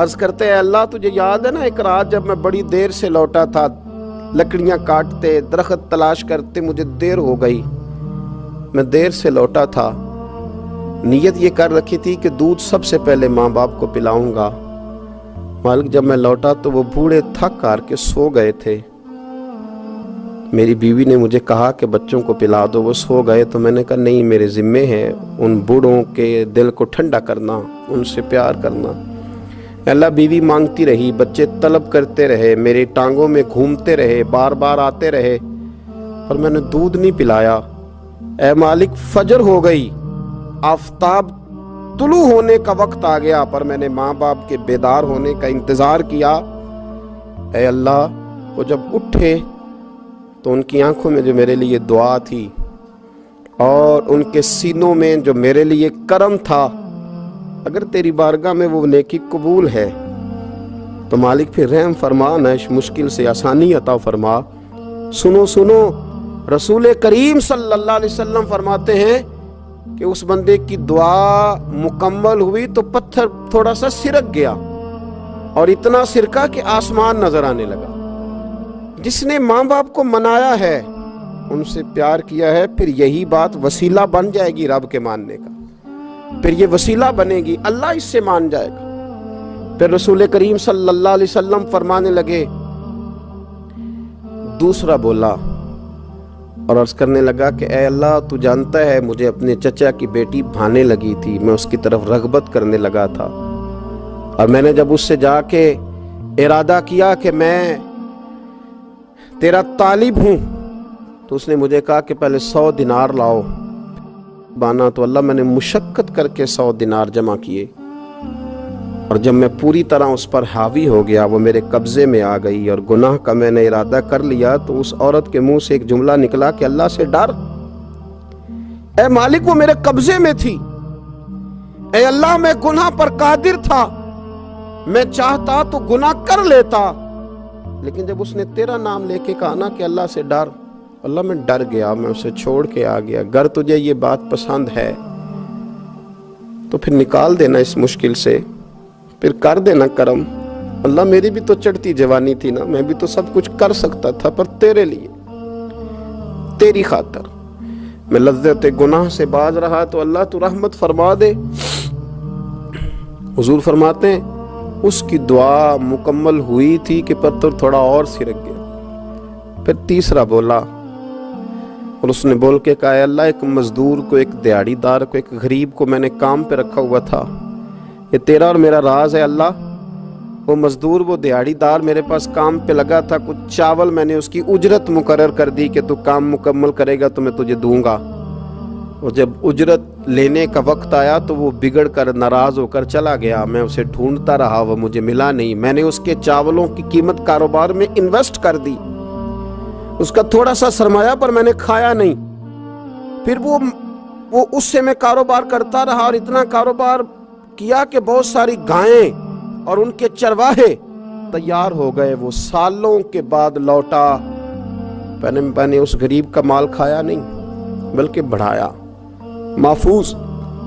عرض کرتے ہیں اللہ تجھے یاد ہے نا ایک رات جب میں بڑی دیر سے لوٹا تھا، لکڑیاں کاٹتے، درخت تلاش کرتے، مجھے دیر ہو گئی، میں دیر سے لوٹا تھا، نیت یہ کر رکھی تھی کہ دودھ سب سے پہلے ماں باپ کو پلاؤں گا۔ مالک جب میں لوٹا تو وہ بوڑھے تھک کر کے سو گئے تھے۔ میری بیوی نے مجھے کہا کہ بچوں کو پلا دو، وہ سو گئے، تو میں نے کہا نہیں، میرے ذمے ہے ان بوڑھوں کے دل کو ٹھنڈا کرنا، ان سے پیار کرنا۔ اللہ بیوی مانگتی رہی، بچے طلب کرتے رہے، میری ٹانگوں میں گھومتے رہے، بار بار آتے رہے، پر میں نے دودھ نہیں پلایا۔ اے مالک فجر ہو گئی، آفتاب طلوع ہونے کا وقت آ گیا، پر میں نے ماں باپ کے بیدار ہونے کا انتظار کیا۔ اے اللہ، وہ جب اٹھے تو ان کی آنکھوں میں جو میرے لیے دعا تھی اور ان کے سینوں میں جو میرے لیے کرم تھا، اگر تیری بارگاہ میں وہ نیکی قبول ہے تو مالک پھر رحم فرما، نہ اس مشکل سے آسانی عطا فرما۔ سنو سنو، رسول کریم صلی اللہ علیہ وسلم فرماتے ہیں کہ اس بندے کی دعا مکمل ہوئی تو پتھر تھوڑا سا سرک گیا، اور اتنا سرکا کہ آسمان نظر آنے لگا۔ جس نے ماں باپ کو منایا ہے، ان سے پیار کیا ہے، پھر یہی بات وسیلہ بن جائے گی رب کے ماننے کا، پھر یہ وسیلہ بنے گی، اللہ اس سے مان جائے گا۔ پھر رسول کریم صلی اللہ علیہ وسلم فرمانے لگے، دوسرا بولا اور عرض کرنے لگا کہ اے اللہ، تو جانتا ہے مجھے اپنے چچا کی بیٹی بھانے لگی تھی، میں اس کی طرف رغبت کرنے لگا تھا، اور میں نے جب اس سے جا کے ارادہ کیا کہ میں تیرا طالب ہوں، تو اس نے مجھے کہا کہ پہلے 100 دینار لاؤ بانا، تو اللہ میں نے مشقت کر کے 100 دینار جمع کیے، اور جب میں پوری طرح اس پر حاوی ہو گیا، وہ میرے قبضے میں آ گئی اور گناہ کا میں نے ارادہ کر لیا، تو اس عورت کے منہ سے ایک جملہ نکلا کہ اللہ سے ڈر۔ اے مالک، وہ میرے قبضے میں تھی، اے اللہ میں گناہ پر قادر تھا، میں چاہتا تو گناہ کر لیتا، لیکن جب اس نے تیرا نام لے کے کہا نا کہ اللہ سے ڈر، اللہ میں ڈر گیا، میں اسے چھوڑ کے آ گیا۔ اگر تجھے یہ بات پسند ہے تو پھر نکال دینا اس مشکل سے، پھر کر دینا کرم۔ اللہ میری بھی تو چڑھتی جوانی تھی نا، میں بھی تو سب کچھ کر سکتا تھا، پر تیرے لیے، تیری خاطر میں لذت گناہ سے باز رہا، تو اللہ تو رحمت فرما دے۔ حضور فرماتے ہیں اس کی دعا مکمل ہوئی تھی کہ پتھر تھوڑا اور سرک گیا۔ پھر تیسرا بولا، اور اس نے بول کے کہا، اے اللہ، ایک مزدور کو، ایک دیہڑی دار کو، ایک غریب کو میں نے کام پہ رکھا ہوا تھا، یہ تیرا اور میرا راز ہے اللہ۔ وہ مزدور، وہ دیہڑی دار میرے پاس کام پہ لگا تھا، کچھ چاول میں نے اس کی اجرت مقرر کر دی کہ تو کام مکمل کرے گا تو میں تجھے دوں گا، اور جب اجرت لینے کا وقت آیا تو وہ بگڑ کر ناراض ہو کر چلا گیا، میں اسے ڈھونڈتا رہا، وہ مجھے ملا نہیں، میں نے اس کے چاولوں کی قیمت کاروبار میں انویسٹ کر دی، اس کا تھوڑا سا سرمایہ پر میں نے کھایا نہیں، پھر وہ اس سے میں کاروبار کرتا رہا، اور اتنا کاروبار کیا کہ بہت ساری گائیں اور ان کے چرواہے تیار ہو گئے، وہ سالوں کے بعد لوٹا، میں نے اس غریب کا مال کھایا نہیں بلکہ بڑھایا، محفوظ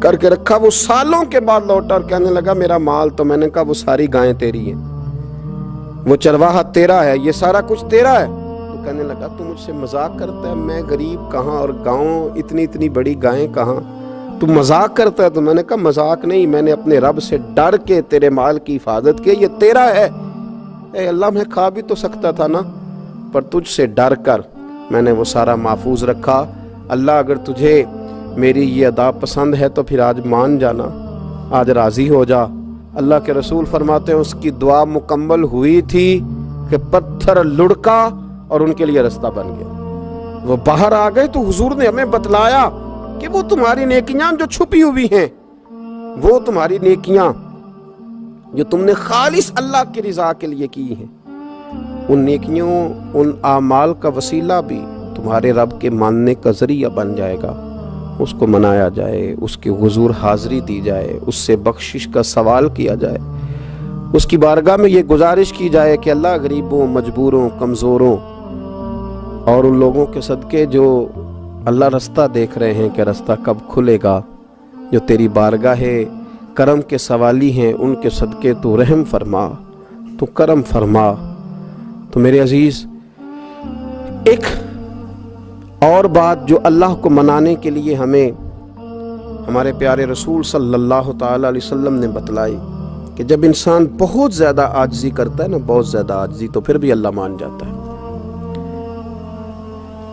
کر کے رکھا، وہ سالوں کے بعد لوٹا اور کہنے لگا میرا مال، تو میں نے کہا وہ ساری گائیں تیری ہیں، وہ چرواہا تیرا ہے، یہ سارا کچھ تیرا ہے، تو کہنے لگا تو مجھ سے مذاق کرتا ہے، میں غریب کہاں اور گاؤں اتنی بڑی گائیں کہاں، تو مذاق کرتا ہے؟ تو میں نے کہا مذاق نہیں، میں نے اپنے رب سے ڈر کے تیرے مال کی حفاظت کی، یہ تیرا ہے۔ اے اللہ، میں کھا بھی تو سکتا تھا نا، پر تجھ سے ڈر کر میں نے وہ سارا محفوظ رکھا۔ اللہ اگر تجھے میری یہ ادا پسند ہے تو پھر آج مان جانا، آج راضی ہو جا۔ اللہ کے رسول فرماتے ہیں اس کی دعا مکمل ہوئی تھی کہ پتھر لڑکا اور ان کے لیے رستہ بن گیا، وہ باہر آ گئے، تو حضور نے ہمیں بتلایا کہ وہ تمہاری نیکیاں جو چھپی ہوئی ہیں، وہ تمہاری نیکیاں جو تم نے خالص اللہ کی رضا کے لیے کی ہیں، ان نیکیوں، ان اعمال کا وسیلہ بھی تمہارے رب کے ماننے کا ذریعہ بن جائے گا، اس کو منایا جائے، اس کے حضور حاضری دی جائے، اس سے بخشش کا سوال کیا جائے، اس کی بارگاہ میں یہ گزارش کی جائے کہ اللہ غریبوں، مجبوروں، کمزوروں اور ان لوگوں کے صدقے جو اللہ رستہ دیکھ رہے ہیں کہ رستہ کب کھلے گا، جو تیری بارگاہ کرم کے سوالی ہیں، ان کے صدقے تو رحم فرما، تو کرم فرما۔ تو میرے عزیز، ایک اور بات جو اللہ کو منانے کے لیے ہمیں ہمارے پیارے رسول صلی اللہ تعالی علیہ وسلم نے بتلائی کہ جب انسان بہت زیادہ عاجزی کرتا ہے نا، بہت زیادہ عاجزی، تو پھر بھی اللہ مان جاتا ہے۔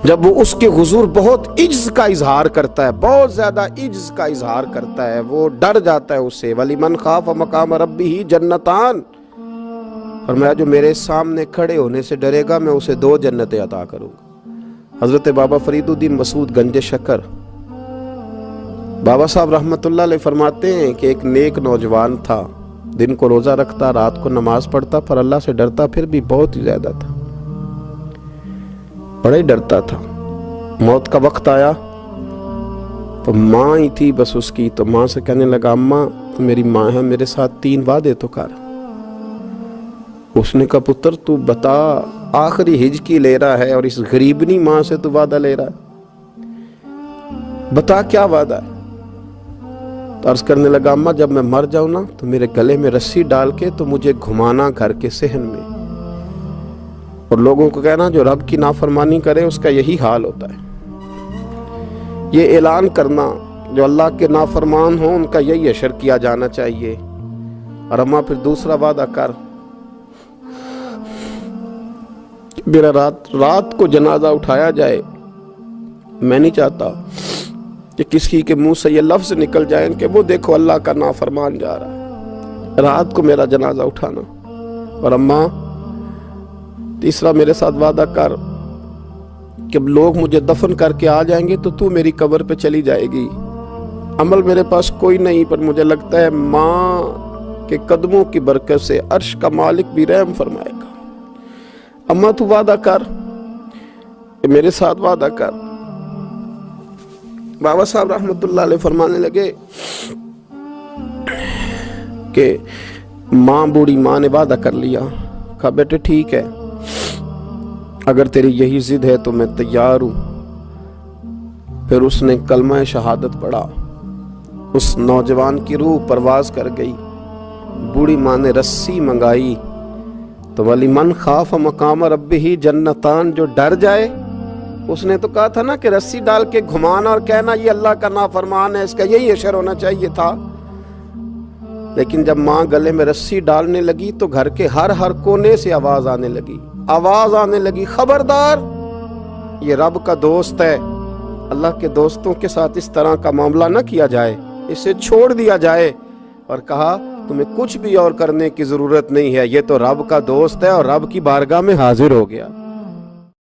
جب وہ اس کے حضور بہت عجز کا اظہار کرتا ہے، بہت زیادہ عجز کا اظہار کرتا ہے، وہ ڈر جاتا ہے اس سے۔ وَلِمَنْ خَافَ مَقَامَ رَبِّهِ جَنَّتَانِ، فرمایا جو میرے سامنے کھڑے ہونے سے ڈرے گا میں اسے 2 جنتیں عطا کروں گا۔ حضرت بابا فرید الدین مسعود گنج شکر بابا صاحب رحمۃ اللہ علیہ فرماتے ہیں کہ ایک نیک نوجوان تھا، دن کو روزہ رکھتا، رات کو نماز پڑھتا، پر اللہ سے ڈرتا پھر بھی بہت ہی زیادہ تھا، بڑا ہی ڈرتا تھا۔ موت کا وقت آیا تو ماں ہی تھی بس اس کی، تو ماں سے کہنے لگا اماں تو میری ماں ہے، میرے ساتھ 3 وعدے تو کر۔ اس نے کہا پتر تو بتا، آخری ہجکی لے رہا ہے اور اس غریبنی ماں سے تو وعدہ لے رہا ہے، بتا کیا وعدہ ہے؟ تو عرض کرنے لگا اماں جب میں مر جاؤں نا تو میرے گلے میں رسی ڈال کے تو مجھے گھمانا گھر کے صحن میں، اور لوگوں کو کہنا جو رب کی نافرمانی کرے اس کا یہی حال ہوتا ہے۔ یہ اعلان کرنا جو اللہ کے نافرمان ہوں ان کا یہی اشر کیا جانا چاہیے۔ اور اماں پھر دوسرا وعدہ کر، میرا رات کو جنازہ اٹھایا جائے، میں نہیں چاہتا کہ کسی کے منہ سے یہ لفظ نکل جائیں کہ وہ دیکھو اللہ کا نافرمان جا رہا ہے، رات کو میرا جنازہ اٹھانا۔ اور اماں تیسرا میرے ساتھ وعدہ کر کہ لوگ مجھے دفن کر کے آ جائیں گے تو میری قبر پہ چلی جائے گی، عمل میرے پاس کوئی نہیں، پر مجھے لگتا ہے ماں کے قدموں کی برکت سے عرش کا مالک بھی رحم فرمائے گا۔ اماں تو وعدہ کر، میرے ساتھ وعدہ کر۔ بابا صاحب رحمۃ اللہ علیہ فرمانے لگے کہ ماں، بوڑھی ماں نے وعدہ کر لیا، کہا بیٹے ٹھیک ہے، اگر تیری یہی ضد ہے تو میں تیار ہوں۔ پھر اس نے کلمہ شہادت پڑھا، اس نوجوان کی روح پرواز کر گئی، بوڑھی ماں نے رسی منگائی، تو وَلِمَنْ خَافَ مَقَامَ رَبِّهِ جَنَّتَانِ، جو ڈر جائے، اس نے تو کہا تھا نا کہ رسی ڈال کے گھمانا اور کہنا یہ اللہ کا نافرمان ہے، اس کا یہی اشر ہونا چاہیے تھا۔ لیکن جب ماں گلے میں رسی ڈالنے لگی تو گھر کے ہر کونے سے آواز آنے لگی، خبردار یہ رب کا دوست ہے، اللہ کے دوستوں کے ساتھ اس طرح کا معاملہ نہ کیا جائے، اسے چھوڑ دیا جائے۔ اور کہا تمہیں کچھ بھی اور کرنے کی ضرورت نہیں ہے، یہ تو رب کا دوست ہے اور رب کی بارگاہ میں حاضر ہو گیا۔